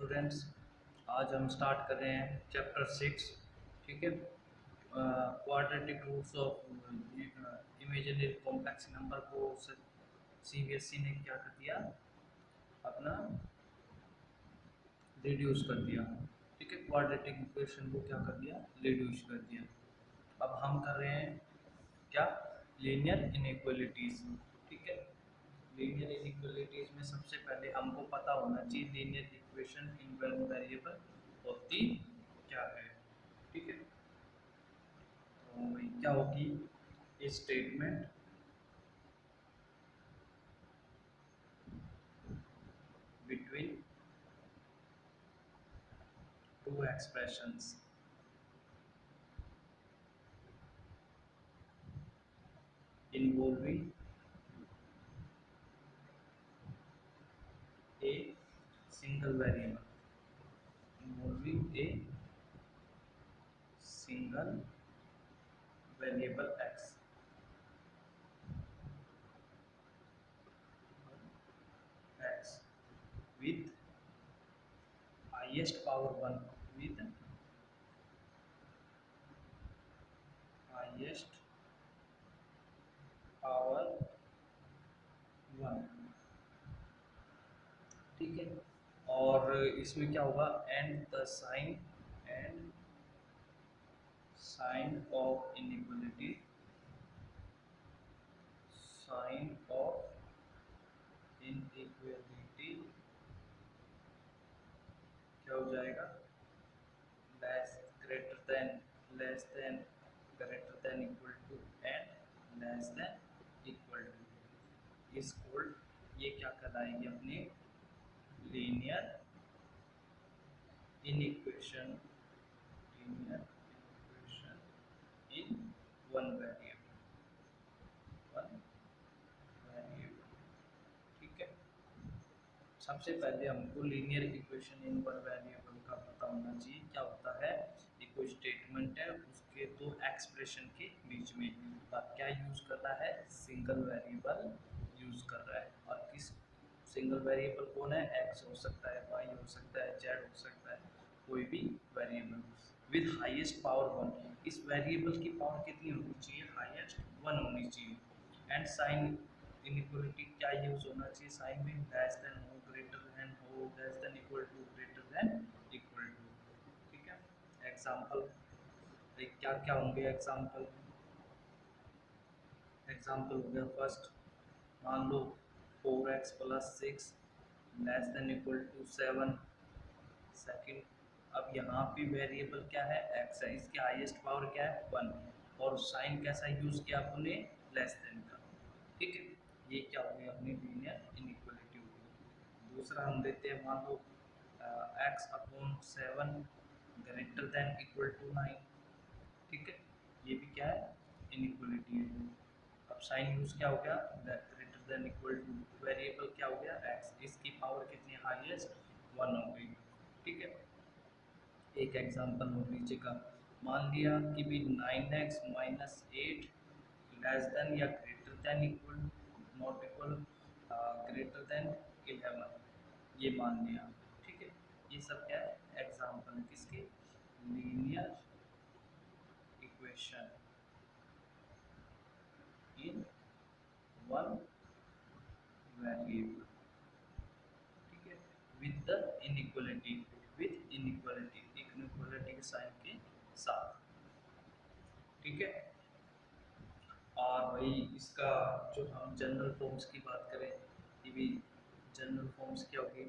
Students, आज हम start कर रहे हैं चैप्टर 6। ठीक है। Quadratic roots of imaginary complex number को सीबीएसई ने क्या कर दिया, अपना रिड्यूस कर दिया। ठीक है, क्वाड्रेटिक इक्वेशन को क्या कर दिया, रिड्यूस कर दिया। अब हम कर रहे हैं क्या, लीनियर इनइक्वालिटीज। ठीक है, लीनियर इनइक्वालिटीज में सबसे पहले हमको पता होना चाहिए linear equation in one variable होती क्या है। ठीक है, तो वही क्या होगी, statement between two expressions involving a single variable, involving a single variable x x with highest power 1, with highest power 1। ठीक है, और इसमें क्या होगा, and sign of inequality, sign of inequality क्या हो जाएगा, less greater than, less than greater than equal to and less than equal to is called, ये क्या कहलाएगी अपनी linear inequation, linear equation in one variable, one variable. ठीक है, सबसे पहले हमको linear equation in one variable का पता होना चाहिए क्या होता है। ये कोई स्टेटमेंट है, उसके दो एक्सप्रेशन के बीच में क्या यूज कर रहा है, सिंगल वेरिएबल यूज कर रहा है। और किस सिंगल वेरिएबल कौन है, एक्स हो सकता है, वाई हो सकता है, जेड हो सकता है, कोई भी वेरिएबल विद हाईएस्ट पावर 1। इस वेरिएबल की पावर कितनी होनी चाहिए, हाईएस्ट 1 होनी चाहिए। एंड साइन इनइक्वालिटी क्या यूज होना चाहिए, साइन में लेस देन हो, ग्रेटर देन हो, less than equal to, greater than equal to. ठीक है, एग्जांपल क्या क्या होंगे एग्जांपल, एग्जांपल हो गया फर्स्ट, मान लो 4x plus 6 less than equal to 7। Second, अब यहाँ पे वेरिएबल क्या है, x है, इसकी हाईएस्ट पावर क्या है 1, और साइन कैसा यूज किया अपने, लेस देन का। ठीक है, ये क्या हो गया, अपनी लीनियर इनइक्वालिटी हो गई। दूसरा हम देते हैं, मान लो x upon 7 greater than equal to 9। ठीक है, ये भी क्या है, इनइक्वालिटी है। अब साइन यूज क्या हो गया, greater than equal to, variable क्या हो गया x, इसकी पावर कितनी, हाईएस्ट 1 हो गई। ठीक है, एक एग्जांपल हो नीचे का, मान लिया कि भी 9x माइनस 8 लेस देन या greater than equal, not equal, greater than 11, ये मान लिया। ठीक है, ये सब क्या है, एग्जांपल किसके, linear equation in one variable. ठीक है, with the inequality, with inequality, inequality के साइन के साथ। ठीक है, और भाई इसका जो हम जनरल फॉर्म्स की बात करें, ये भी जनरल फॉर्म्स क्या होगी,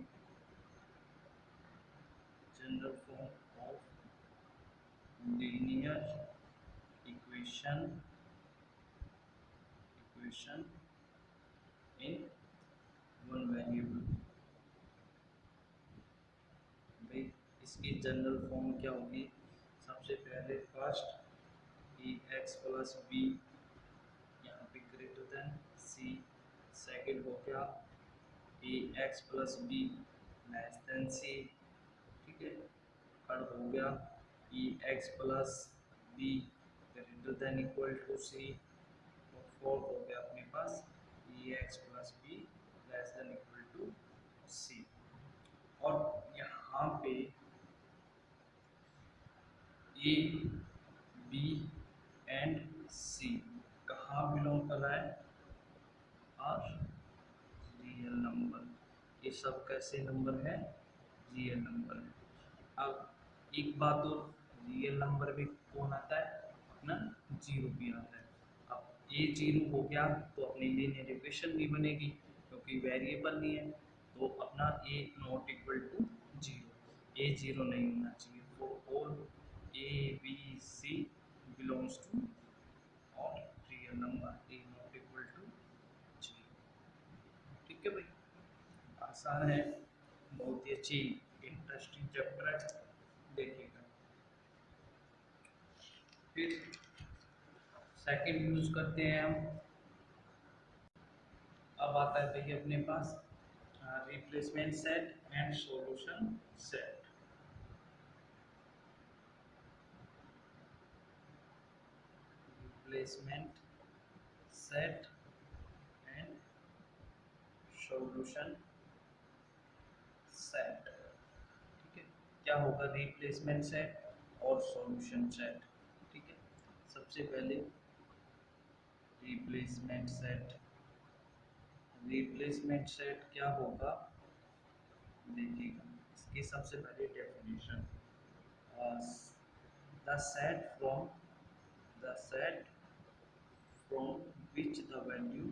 general form of linear equation, equation in one variable. भाई इसकी जनरल फॉर्म क्या होगी, सबसे पहले first E X plus B, यहाँ पे ग्रेटर देन सी। सेकेंड हो गया A X plus B less than C. ठीक है, थर्ड हो गया E X plus B greater than equal to C. और फोर्थ हो गया अपने पास E X plus B less than equal to C. और यहाँ यहाँ पे ए बी एंड सी कहाँ बिलोंग कर रहा है, आर रियल नंबर। ये सब कैसे नंबर है, रियल नंबर है। अब एक बात और, रियल नंबर में कौन आता है अपना, जीरो भी आता है। अब ये जीरो हो गया तो अपनी लीनियर इक्वेशन नहीं बनेगी क्योंकि वेरिएबल नहीं है, तो अपना A not equal to zero, A zero नहीं होना चाहिए। For all A B C belongs to or real number A not equal to zero. ठीक है भाई, आसान है, बहुत ही अच्छी इंटरेस्टिंग चैप्टर है, देखिएगा। फिर सेकंड यूज करते हैं हम। अब आता है भैया अपने पास replacement set and solution set. Replacement set and solution set. ठीक है, क्या होगा रिप्लेसमेंट सेट और सॉल्यूशन सेट। ठीक है, सबसे पहले रिप्लेसमेंट सेट, रिप्लेसमेंट सेट क्या होगा देखिएगा। इसकी सबसे पहले definition, the set from the set from which the value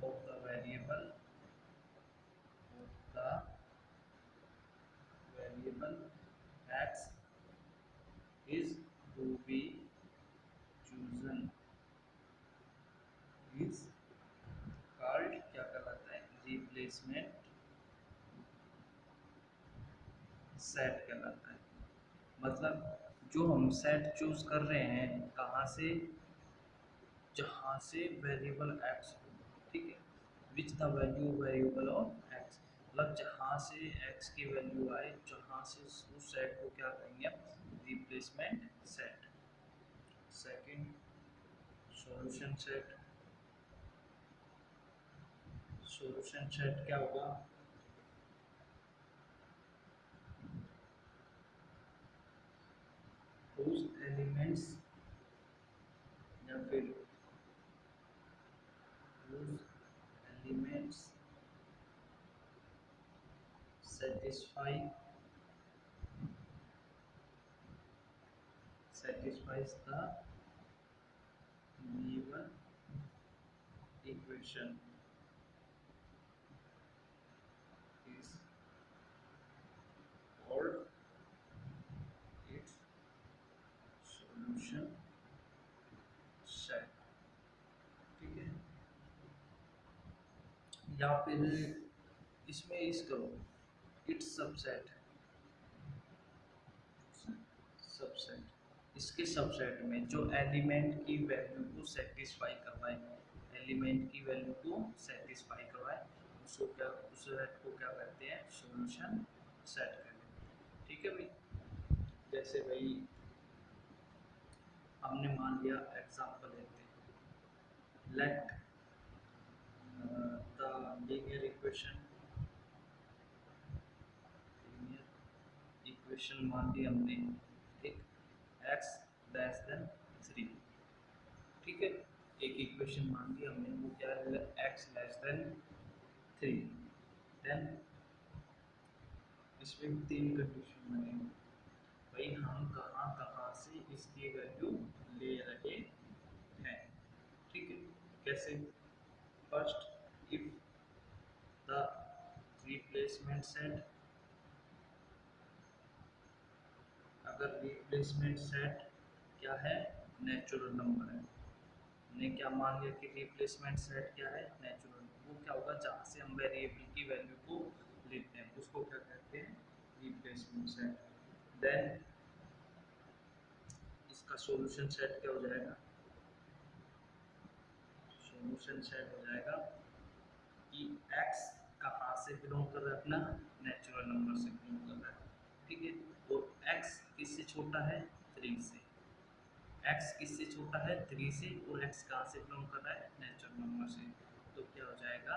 of the variable x is to be chosen is called, क्या कहलाता है, रिप्लेसमेंट सेट कहलाता है। मतलब जो हम सेट चूज कर रहे हैं कहाँ से, जहाँ से वेरिएबल x हो। ठीक है, which the value variable of x, मतलब जहाँ से x की वैल्यू आए, जहाँ से उस सेट को क्या कहेंगे, replacement set. Second solution set, solution set क्या होगा, whose एलिमेंट्स या फिर whose elements satisfies the given equation is called its solution set। ठीक है, या फिर इसमें इस करो इट्स सबसेट, सबसेट इसके सबसेट में जो एलिमेंट की वैल्यू को सेटिस्फाई करवाए, एलिमेंट की वैल्यू को सेटिस्फाई करवाए, उसको क्या, उस सेट को क्या कहते हैं, सॉल्यूशन सेट कहते हैं। ठीक है भाई, जैसे भाई हमने मान लिया, एग्जांपल लेते हैं, लेट द लीनियर इक्वेशन मान ली हमने, एक x लेस देन 3। ठीक है, एक इक्वेशन मान ली हमने, वो क्या है, x लेस देन 3। देन इसमें तीन कंडीशन बनेंगे भाई, हम कहाँ कहाँ से इसकी वैल्यू ले रहे हैं। ठीक है, कैसे, first if the replacement set, अगर रिप्लेसमेंट सेट क्या है, नेचुरल नंबर है, हमने क्या मान लिया कि रिप्लेसमेंट सेट क्या है, नेचुरल, वो क्या होगा, जहाँ से हम वेरिएबल की वैल्यू को लेते हैं उसको क्या कहते हैं, रिप्लेसमेंट सेट। देन इसका सॉल्यूशन सेट क्या हो जाएगा, सॉल्यूशन सेट हो जाएगा कि x कहाँ से बिलोंग कर रहा है, अपना नेचुरल नंबर से बिलोंग कर रहा है। ठीक है, और x किससे छोटा है, 3 से, x किससे छोटा है, 3 से, और x कहाँ से बिलोंग कर रहा है, नेचुरल नंबर से। तो क्या हो जाएगा,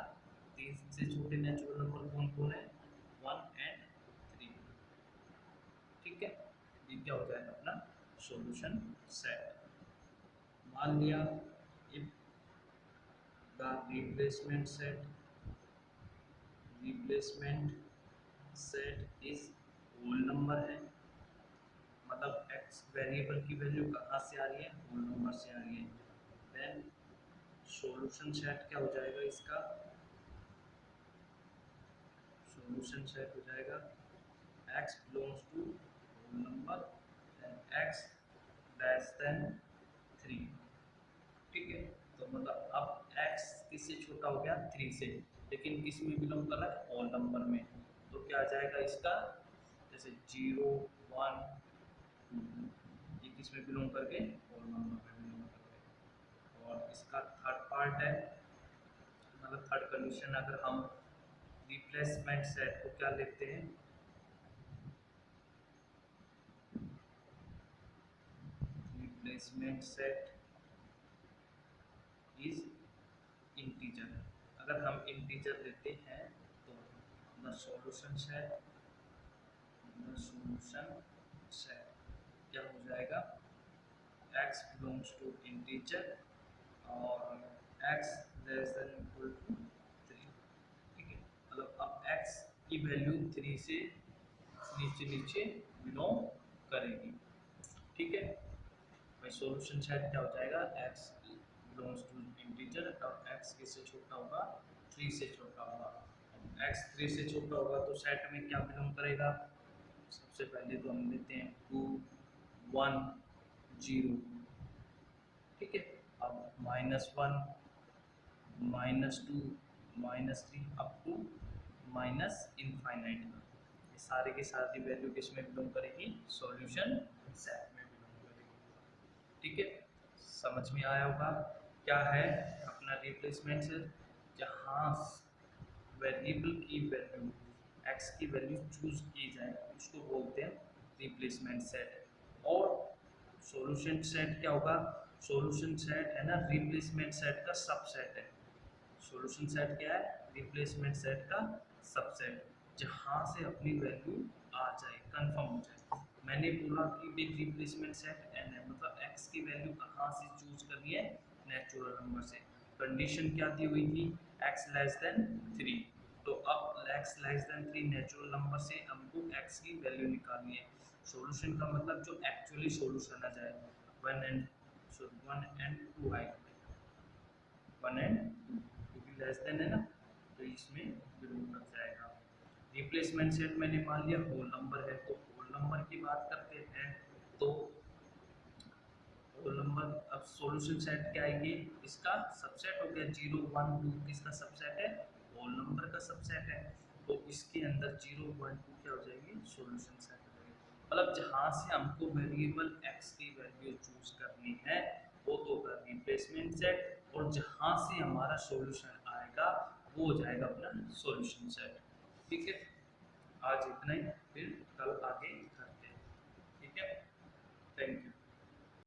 3 से छोटे नेचुरल नंबर कौन कौन है, 1 एंड 3। ठीक है, ये क्या हो जाएगा अपना सॉल्यूशन सेट। मान लिया if the replacement set is whole number है, मतलब एक्स वेरिएबल की वैल्यू कहाँ से आ रही है, होल नंबर से आ रही है, देन सॉल्यूशन सेट क्या हो जाएगा इसका, सॉल्यूशन सेट हो जाएगा x belongs to whole number then x less than 3। ठीक है, तो मतलब अब x किससे छोटा हो गया, 3 से, लेकिन किस में बिलोंग कर रहा है, होल नंबर में। तो क्या आ जाएगा इसका, जैसे 0 1 2, ये किस में बिलोंग करके, होल नंबर में बिलोंग करके। और इसका थर्ड पार्ट है, मतलब थर्ड कंडीशन, अगर हम रिप्लेसमेंट सेट को क्या लिखते हैं, रिप्लेसमेंट सेट इज इंटीजर। अगर हम इंटीजर लेते हैं तो द सॉल्यूशन सेट क्या हो जाएगा, x बिलोंग्स टू इंटीजर और x less than equal to 3। ठीक है, मतलब अब x की वैल्यू 3 से नीचे नीचे बिलोंग करेगी। ठीक है, भाई सॉल्यूशन सेट क्या हो जाएगा, x बिलोंग्स टू इंटीजर और x किससे छोटा होगा, 3 से छोटा होगा। x 3 से छोटा होगा तो सेट में क्या बिलोंग करेगा, सबसे पहले तो हम लेते हैं 2 1 0। ठीक है, अब -1 -2 -3 अप टू माइनस इनफाइनाइट, ये सारे की सारी वैल्यू किस में बिलोंग करेगी, सॉल्यूशन सेट में बिलोंग करेगी। ठीक है, समझ में आया होगा क्या है अपना रिप्लेसमेंट सेट, जहाँ वेरिएबल की वैल्यू x की वैल्यू चूज की जाए उसको बोलते हैं रिप्लेसमेंट सेट। और सॉल्यूशन सेट क्या होगा, सॉल्यूशन सेट है ना रिप्लेसमेंट सेट का सबसेट है। सॉल्यूशन सेट क्या है, रिप्लेसमेंट सेट का सबसेट, जहाँ से अपनी वैल्यू आ जाए, कंफर्म हो जाए। मैंने बोला कि बिग रिप्लेसमेंट सेट n है, मतलब x की वैल्यू कहाँ से चूज करनी है, नेचुरल नंबर से। कंडीशन क्या दी हुई थी, x लेस देन 3, तो अब x less than 3 natural number से हमको x की वैल्यू निकालनी है। सॉल्यूशन का मतलब जो एक्चुअली सॉल्यूशन आ जाए, 1 एंड 2 आए, 1 एंड 2 क्योंकि लेस देन है ना, तो इसमें बिलोंग कर जाएगा। रिप्लेसमेंट सेट मैंने मान लिया होल नंबर है, तो होल नंबर की बात करते हैं तो होल नंबर, अब सॉल्यूशन सेट क्या आएगी, इसका सबसेट हो गया 0 1 2, किसका सबसेट है, होल नंबर का सबसेट है, तो इसके अंदर 0 1 2 क्या हो जाएगी, सॉल्यूशन सेट हो जाएगी। मतलब जहाँ से हमको वेरिएबल x की वैल्यू चूज करनी है वो तो होगा रिप्लेसमेंट सेट, और जहाँ से हमारा सॉल्यूशन आएगा वो हो जाएगा अपना सॉल्यूशन सेट। ठीक है, आज इतना ही, फिर कल आगे करते हैं। ठीक है, थैंक यू।